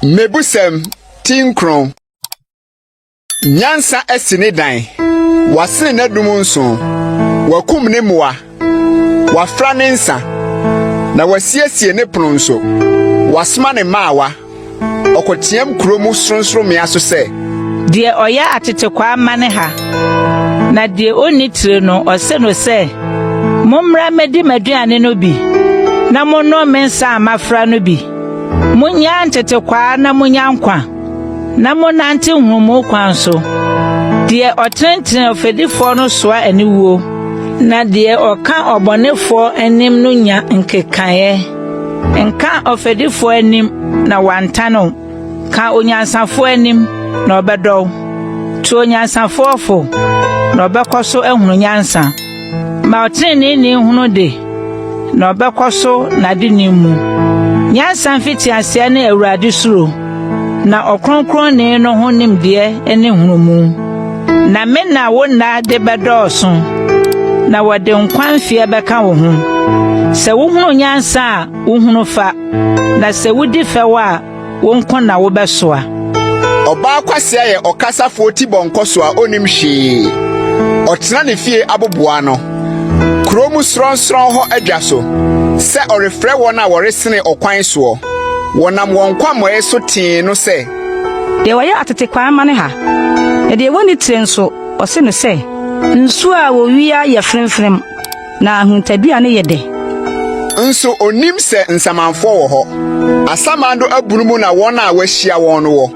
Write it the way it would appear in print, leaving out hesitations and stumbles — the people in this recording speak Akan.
Mebusem tinkron. Nyansa esine dan. Wasene na dumunso. Wakum ne mwa. Wafra ne nsa. Na wasiesie ne pronso. Wasma ne maawa. Okotiam kromu sronsro me aso se. Die oya atete kwa mane ha. Na die onitire no ose no se. Momra medi maduane no bi. Na monno mensa amafra no bi. Munya ntete kwa na munya nkwa. Na monante humu kwan so. Die otrenten ofedifo no soa aniwuo. Na die oka obonefo anim no nya nkekaye. Nka ofedifo anim na wantano. Ka onyansafo anim na obedo. Tu onyansafo ofo na obekoso ehunu nyansa. Ma otreni ni hunu de na obekoso na de nimu. Nyansa mfiti ase na Awurade suro. Na okronkron ne no honim de ene hunumu. Na me na wona de bedoso. Na wode nkwan fie beka wo ho. Se wo hunu nyansa wo hunu fa. Na se wodi fe wa wo nkon na wo besoa. Oba kwase ye okasafo ti bonkoso a onim hwee. Otena ne fie aboboa no. Kromu sronsron ho adwaso. Se orefre wona woresene okwan so. Wonam wonkwa moye so tii no se. De waya atete kwa mane ha. E de woni trenso ose no se. Nsu a wo wia ye fremfrem na ahuntabia ne ye de. Nso onim se nsamanfo wo ho. Asamando abunumu na wona a wahia won no wo.